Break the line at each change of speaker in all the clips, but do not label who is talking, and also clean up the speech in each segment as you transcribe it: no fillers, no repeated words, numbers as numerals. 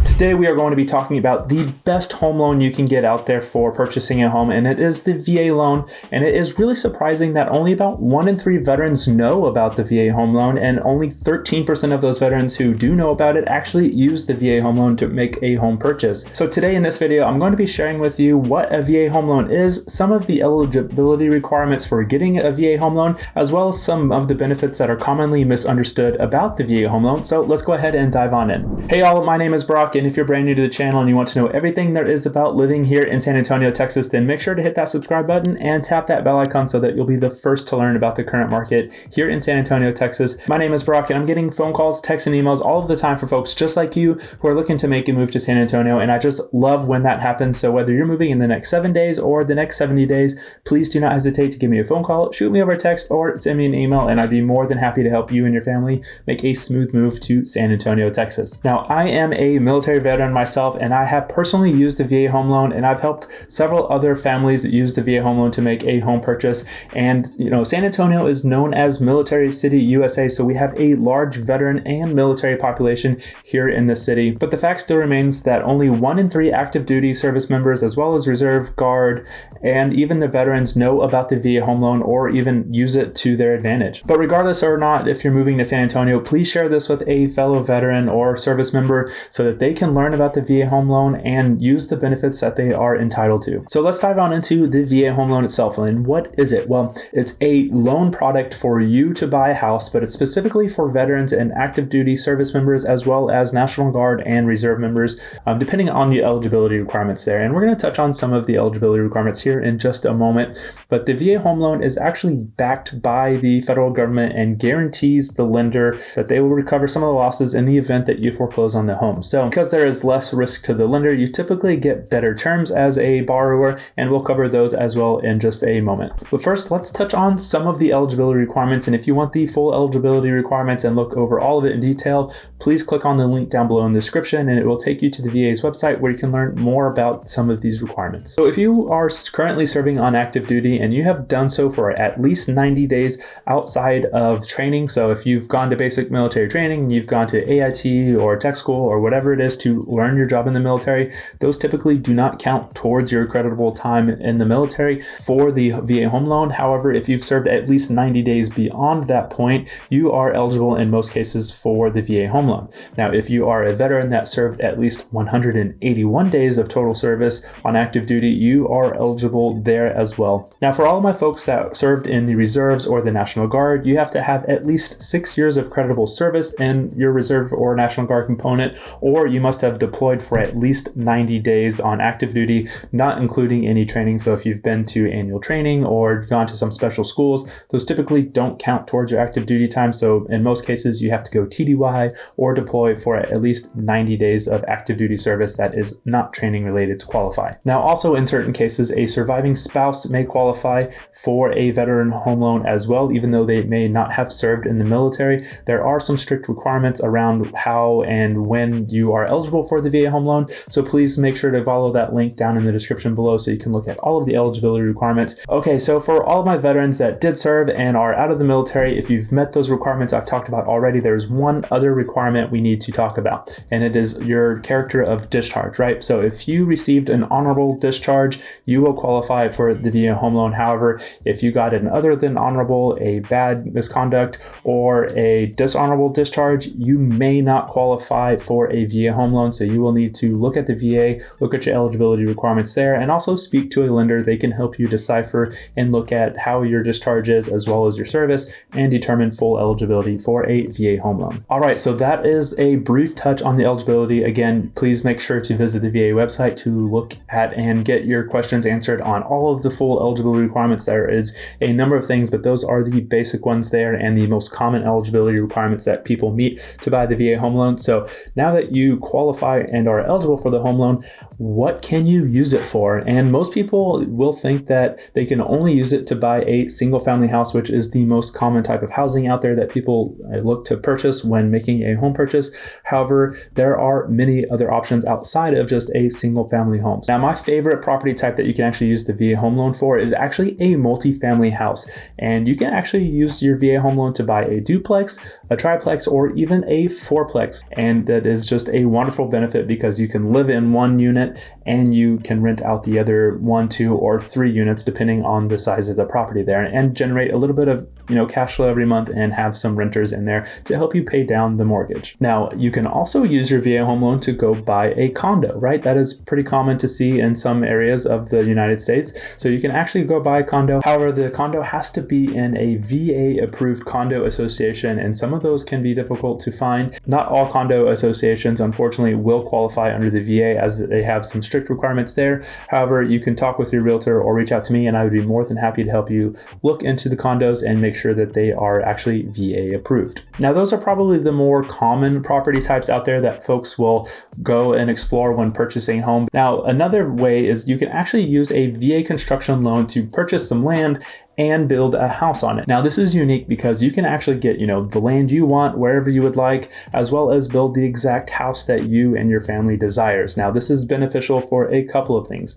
Today we are going to be talking about the best home loan you can get out there for purchasing a home, and it is the VA loan. And it is really surprising that only about 1 in 3 veterans know about the VA home loan, and only 13% of those veterans who do know about it actually use the VA home loan to make a home purchase. So today in this video, I'm going to be sharing with you what a VA home loan is, some of the eligibility requirements for getting a VA home loan, as well as some of the benefits that are commonly misunderstood about the VA home loan. So let's go ahead and dive on in. Hey y'all, my name is Brock, and if you're brand new to the channel and you want to know everything there is about living here in San Antonio, Texas, then make sure to hit that subscribe button and tap that bell icon so that you'll be the first to learn about the current market here in San Antonio, Texas. My name is Brock, and I'm getting phone calls, texts, and emails all of the time for folks just like you who are looking to make a move to San Antonio, and I just love when that happens. So whether you're moving in the next 7 days or the next 70 days, please do not hesitate to give me a phone call, shoot me over a text, or send me an email, and I'd be more than happy to help you and your family make a smooth move to San Antonio, Texas. Now, I am a military veteran myself, and I have personally used the VA home loan, and I've helped several other families use the VA home loan to make a home purchase. And San Antonio is known as Military City, USA, so we have a large veteran and military population here in the city. But the fact still remains that only 1 in 3 active duty service members, as well as reserve, guard, and even the veterans know about the VA home loan or even use it to their advantage. But regardless or not, if you're moving to San Antonio, please share this with a fellow veteran or service member so that they can learn about the VA home loan and use the benefits that they are entitled to. So let's dive on into the VA home loan itself. And what is it? Well, it's a loan product for you to buy a house, but it's specifically for veterans and active duty service members, as well as National Guard and Reserve members, depending on the eligibility requirements there. And we're going to touch on some of the eligibility requirements here in just a moment. But the VA home loan is actually backed by the federal government and guarantees the lender that they will recover some of the losses in the event that you foreclose on the home. So because there is less risk to the lender, you typically get better terms as a borrower, and we'll cover those as well in just a moment. But first, let's touch on some of the eligibility requirements. And if you want the full eligibility requirements and look over all of it in detail, please click on the link down below in the description, and it will take you to the VA's website where you can learn more about some of these requirements. So if you are currently serving on active duty and you have done so for at least 90 days outside of training, so if you've gone to basic military training, you've gone to AIT or tech school or whatever it is to learn your job in the military, those typically do not count towards your creditable time in the military for the VA home loan. However, if you've served at least 90 days beyond that point, you are eligible in most cases for the VA home loan. Now, if you are a veteran that served at least 181 days of total service on active duty, you are eligible there as well. Now, for all of my folks that served in the reserves or the National Guard, you have to have at least 6 years of creditable service in your reserve or National Guard component, or you must have deployed for at least 90 days on active duty, not including any training. So if you've been to annual training or gone to some special schools, those typically don't count towards your active duty time. So in most cases, you have to go TDY or deploy for at least 90 days of active duty service that is not training related to qualify. Now, also in certain cases, a surviving spouse may qualify for a veteran home loan as well, even though they may not have served in the military. There are some strict requirements around how and when you are eligible for the VA home loan. So please make sure to follow that link down in the description below so you can look at all of the eligibility requirements. Okay, so for all of my veterans that did serve and are out of the military, if you've met those requirements I've talked about already, there's one other requirement we need to talk about, and it is your character of discharge, right? So if you received an honorable discharge, you will qualify for the VA home loan. However, if you got an other than honorable, a bad misconduct, or a dishonorable discharge, you may not qualify for a VA home loan. So you will need to look at the VA, look at your eligibility requirements there, and also speak to a lender. They can help you decipher and look at how your discharge is as well as your service and determine full eligibility for a VA home loan. All right, so that is a brief touch on the eligibility. Again, please make sure to visit the VA website to look at and get your questions answered on all of the full eligibility requirements. There is a number of things, but those are the basic ones there and the most common eligibility requirements that people meet to buy the VA home loan. So now that you qualify and are eligible for the home loan, what can you use it for? And most people will think that they can only use it to buy a single family house, which is the most common type of housing out there that people look to purchase when making a home purchase. However, there are many other options outside of just a single family home. Now, my favorite property type that you can actually use the VA home loan for is actually a multifamily house. And you can actually use your VA home loan to buy a duplex, a triplex, or even a fourplex. And that is just a wonderful benefit because you can live in one unit and you can rent out the other 1, 2, or 3 units depending on the size of the property there, and generate a little bit of cash flow every month and have some renters in there to help you pay down the mortgage. Now, you can also use your VA home loan to go buy a condo, right? That is pretty common to see in some areas of the United States. So you can actually go buy a condo. However, the condo has to be in a VA approved condo association, and some of those can be difficult to find. Not all condo associations, unfortunately, will qualify under the VA as they have some strict requirements there. However, you can talk with your realtor or reach out to me and I would be more than happy to help you look into the condos and make sure that they are actually VA approved. Now, those are probably the more common property types out there that folks will go and explore when purchasing home. Now, another way is you can actually use a VA construction loan to purchase some land and build a house on it. Now, this is unique because you can actually get, the land you want wherever you would like, as well as build the exact house that you and your family desires. Now, this is beneficial for a couple of things.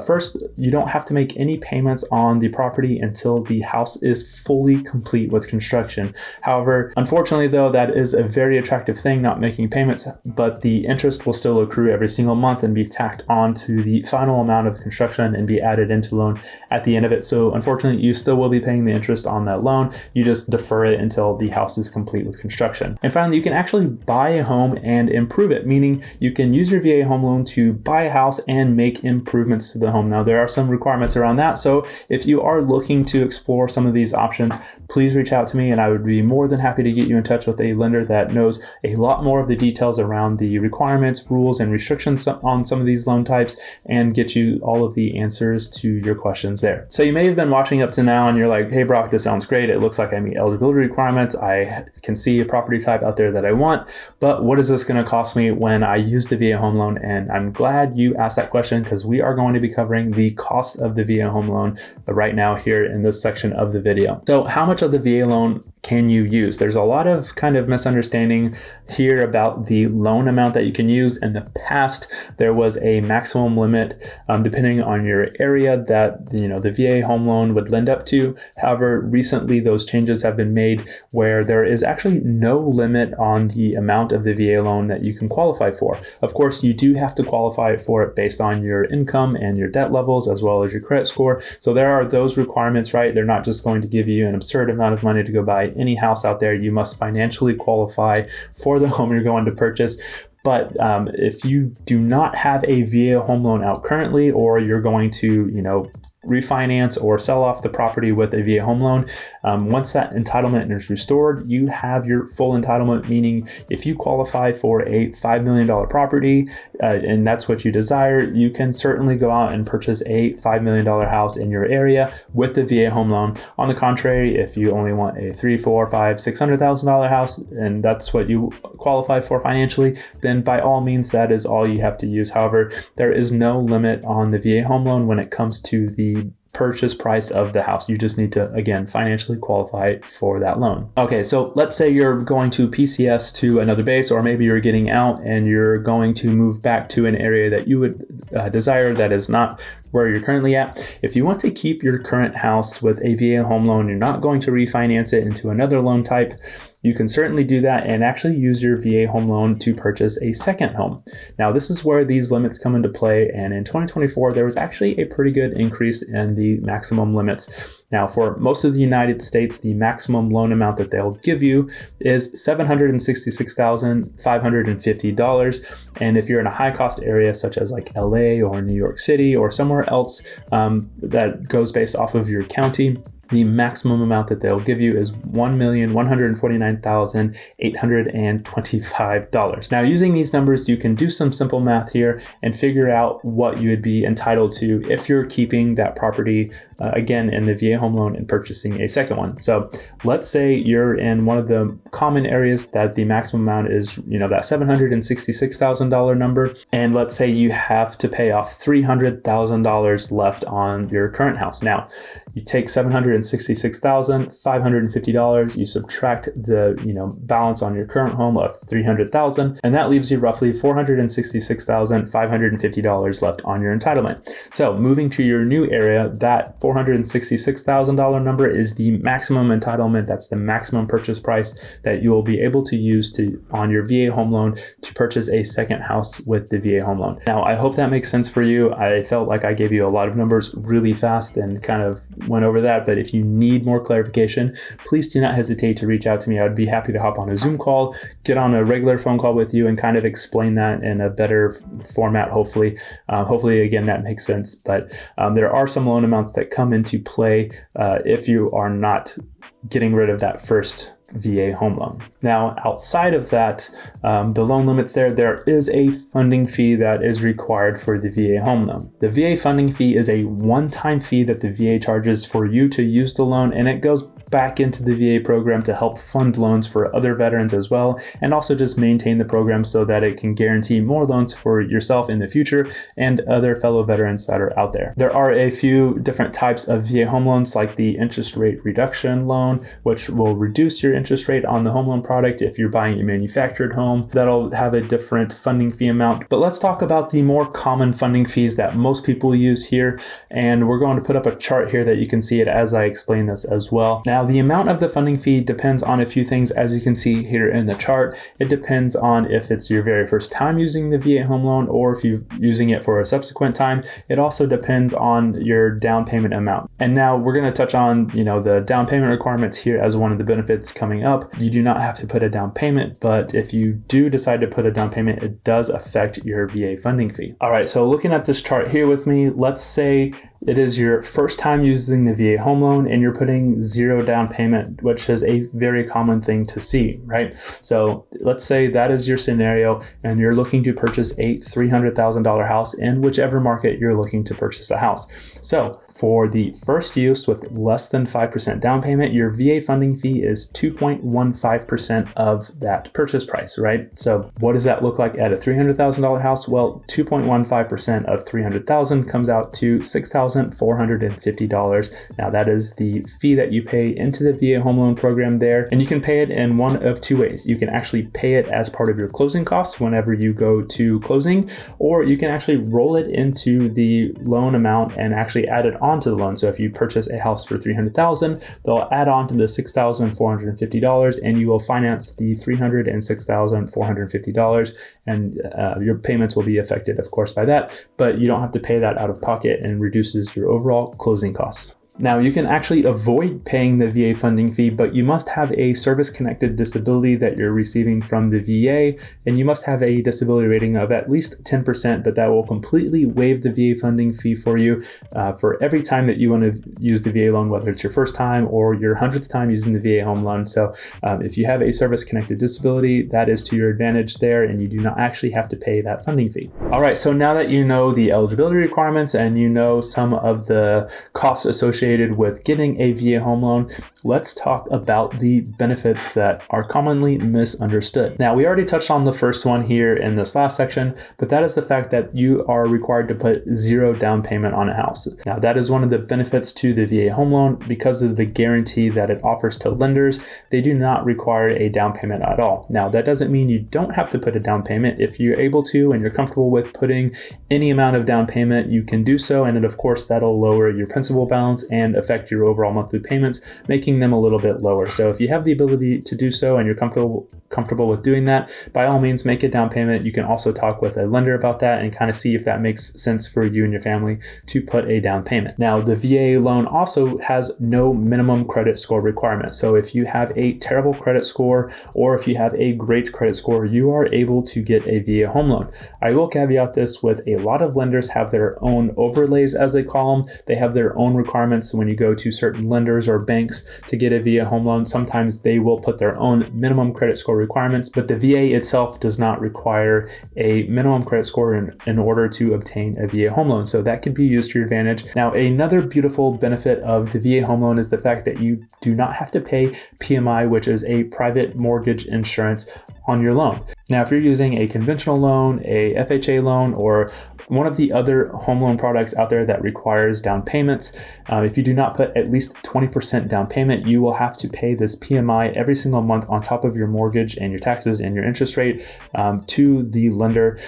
First, you don't have to make any payments on the property until the house is fully complete with construction. However, unfortunately though, that is a very attractive thing, not making payments, but the interest will still accrue every single month and be tacked on to the final amount of construction and be added into the loan at the end of it. So unfortunately, you still will be paying the interest on that loan. You just defer it until the house is complete with construction. And finally, you can actually buy a home and improve it, meaning you can use your VA home loan to buy a house and make improvements to the home. Now, there are some requirements around that. So if you are looking to explore some of these options, please reach out to me and I would be more than happy to get you in touch with a lender that knows a lot more of the details around the requirements, rules, and restrictions on some of these loan types and get you all of the answers to your questions there. So you may have been watching up to now and you're like, hey Brock, this sounds great. It looks like I meet eligibility requirements. I can see a property type out there that I want, but what is this going to cost me when I use the VA home loan? And I'm glad you asked that question because we are going to be covering the cost of the VA home loan right now here in this section of the video. So how much of the VA loan can you use? There's a lot of kind of misunderstanding here about the loan amount that you can use. In the past, there was a maximum limit depending on your area that the VA home loan would lend up to. However, recently those changes have been made where there is actually no limit on the amount of the VA loan that you can qualify for. Of course, you do have to qualify for it based on your income and your debt levels as well as your credit score. So there are those requirements, right? They're not just going to give you an absurd amount of money to go buy any house out there. You must financially qualify for the home you're going to purchase. But if you do not have a VA home loan out currently, or you're going to, refinance or sell off the property with a VA home loan, once that entitlement is restored, you have your full entitlement, meaning if you qualify for a $5 million property and that's what you desire, you can certainly go out and purchase a $5 million house in your area with the VA home loan. On the contrary, if you only want a $300,000, $400,000, $500,000, $600,000 house and that's what you qualify for financially, then by all means, that is all you have to use. However, there is no limit on the VA home loan when it comes to the purchase price of the house. You just need to, again, financially qualify for that loan. Okay, so let's say you're going to PCS to another base, or maybe you're getting out and you're going to move back to an area that you would desire that is not where you're currently at. If you want to keep your current house with a VA home loan, you're not going to refinance it into another loan type, you can certainly do that and actually use your VA home loan to purchase a second home. Now, this is where these limits come into play. And in 2024, there was actually a pretty good increase in the maximum limits. Now, for most of the United States, the maximum loan amount that they'll give you is $766,550. And if you're in a high cost area, such as like LA or New York City or somewhere else that goes based off of your county, the maximum amount that they'll give you is $1,149,825. Now, using these numbers, you can do some simple math here and figure out what you would be entitled to if you're keeping that property, again, in the VA home loan and purchasing a second one. So let's say you're in one of the common areas that the maximum amount is, that $766,000 number. And let's say you have to pay off $300,000 left on your current house. Now, you take $766,000 $466,550. You subtract the balance on your current home of $300,000, and that leaves you roughly $466,550 left on your entitlement. So moving to your new area, that $466,000 number is the maximum entitlement. That's the maximum purchase price that you will be able to use on your VA home loan to purchase a second house with the VA home loan. Now, I hope that makes sense for you. I felt like I gave you a lot of numbers really fast and kind of went over that, but if you need more clarification, please do not hesitate to reach out to me. I'd be happy to hop on a Zoom call, get on a regular phone call with you, and kind of explain that in a better format, hopefully. Hopefully, again, that makes sense. But there are some loan amounts that come into play if you are not getting rid of that first VA home loan. Now, outside of that, the loan limits there is a funding fee that is required for the VA home loan. The VA funding fee is a one-time fee that the VA charges for you to use the loan, and it goes back into the VA program to help fund loans for other veterans as well, and also just maintain the program so that it can guarantee more loans for yourself in the future and other fellow veterans that are out there. There are a few different types of VA home loans, like the interest rate reduction loan, which will reduce your interest rate on the home loan product if you're buying a manufactured home. That'll have a different funding fee amount. But let's talk about the more common funding fees that most people use here, and we're going to put up a chart here that you can see it as I explain this as well. Now, the amount of the funding fee depends on a few things, as you can see here in the chart. It depends on if it's your very first time using the VA home loan or if you're using it for a subsequent time. It also depends on your down payment amount. And now we're going to touch on, the down payment requirements here as one of the benefits coming up. You do not have to put a down payment, but if you do decide to put a down payment, it does affect your VA funding fee. All right, so looking at this chart here with me, let's say it is your first time using the VA home loan and you're putting zero down payment, which is a very common thing to see, right? So let's say that is your scenario and you're looking to purchase a $300,000 house in whichever market you're looking to purchase a house. So for the first use with less than 5% down payment, your VA funding fee is 2.15% of that purchase price, right? So what does that look like at a $300,000 house? Well, 2.15% of $300,000 comes out to $6,450. Now that is the fee that you pay into the VA home loan program there. And you can pay it in one of two ways. You can actually pay it as part of your closing costs whenever you go to closing, or you can actually roll it into the loan amount and actually add it onto the loan. So if you purchase a house for $300,000, they'll add on to the $6,450 and you will finance the $306,450, and your payments will be affected, of course, by that, but you don't have to pay that out of pocket and reduces your overall closing costs. Now, you can actually avoid paying the VA funding fee, but you must have a service-connected disability that you're receiving from the VA, and you must have a disability rating of at least 10%, but that will completely waive the VA funding fee for you for every time that you want to use the VA loan, whether it's your first time or your 100th time using the VA home loan. So if you have a service-connected disability, that is to your advantage there, and you do not actually have to pay that funding fee. All right, so now that you know the eligibility requirements and you know some of the costs associated with getting a VA home loan, let's talk about the benefits that are commonly misunderstood. Now, we already touched on the first one here in this last section, but that is the fact that you are required to put zero down payment on a house. Now, that is one of the benefits to the VA home loan because of the guarantee that it offers to lenders. They do not require a down payment at all. Now, that doesn't mean you don't have to put a down payment. If you're able to and you're comfortable with putting any amount of down payment, you can do so, and then of course that'll lower your principal balance and affect your overall monthly payments, making them a little bit lower. So if you have the ability to do so and you're comfortable with doing that, by all means, make a down payment. You can also talk with a lender about that and kind of see if that makes sense for you and your family to put a down payment. Now, the VA loan also has no minimum credit score requirement. So if you have a terrible credit score or if you have a great credit score, you are able to get a VA home loan. I will caveat this with a lot of lenders have their own overlays, as they call them. They have their own requirements when you go to certain lenders or banks to get a VA home loan. Sometimes they will put their own minimum credit score requirements, but the VA itself does not require a minimum credit score in order to obtain a VA home loan. So that can be used to your advantage. Now, another beautiful benefit of the VA home loan is the fact that you do not have to pay PMI, which is a private mortgage insurance, on your loan. Now, if you're using a conventional loan, a FHA loan, or one of the other home loan products out there that requires down payments, if you do not put at least 20% down payment, you will have to pay this PMI every single month on top of your mortgage and your taxes and your interest rate to the lender.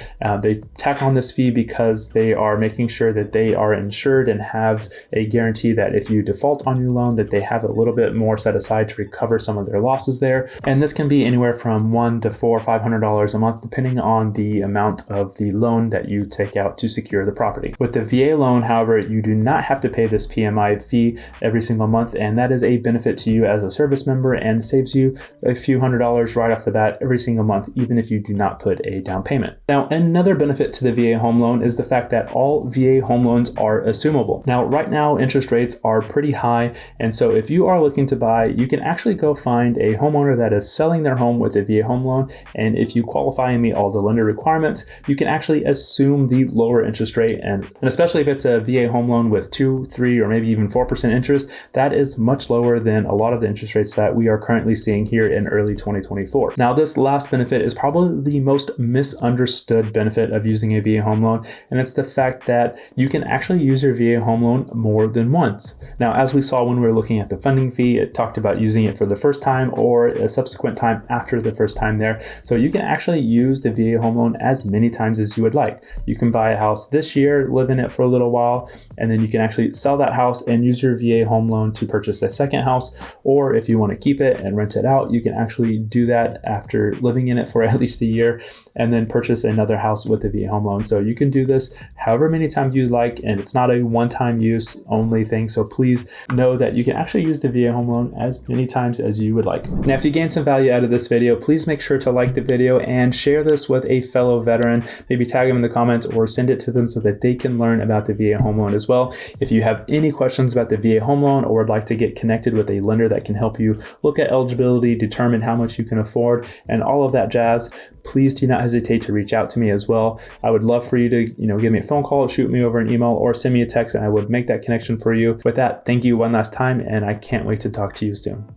They tack on this fee because they are making sure that they are insured and have a guarantee that if you default on your loan, that they have a little bit more set aside to recover some of their losses there. And this can be anywhere from $100 to $500 a month, depending on the amount of the loan that you take out to secure the property. With the VA loan, however, you do not have to pay this PMI fee every single month, and that is a benefit to you as a service member and saves you a few $100s right off the bat every single month, even if you do not put a down payment. Now, another benefit to the VA home loan is the fact that all VA home loans are assumable. Now, right now, interest rates are pretty high, and so if you are looking to buy, you can actually go find a homeowner that is selling their home with a VA home loan, and if you qualify and meet all the lender requirements, you can actually assume the lower interest rate, and especially if it's a VA home loan with 2, 3, or maybe even 4% interest, that is much lower than a lot of the interest rates that we are currently seeing here in early 2024. Now, this last benefit is probably the most misunderstood benefit of using a VA home loan, and it's the fact that you can actually use your VA home loan more than once. Now, as we saw when we were looking at the funding fee, it talked about using it for the first time or a subsequent time after the first time there. So you can actually use the VA home loan as many times as you would like. You can buy a house this year, live in it for a little while, and then you can actually sell that house and use your VA home loan to purchase a second house. Or if you want to keep it and rent it out, you can actually do that after living in it for at least a year and then purchase another house with the VA home loan. So you can do this however many times you like, and it's not a one-time use only thing. So please know that you can actually use the VA home loan as many times as you would like. Now, if you gained some value out of this video, please make sure to like the video and share this with a fellow veteran. Maybe tag them in the comments or send it to them so that they can learn about the VA home loan as well. If you have any questions about the VA home loan or would like to get connected with a lender that can help you look at eligibility, determine how much you can afford, and all of that jazz, please do not hesitate to reach out to me as well. I would love for you to, give me a phone call, shoot me over an email, or send me a text, and I would make that connection for you. With that, thank you one last time, and I can't wait to talk to you soon.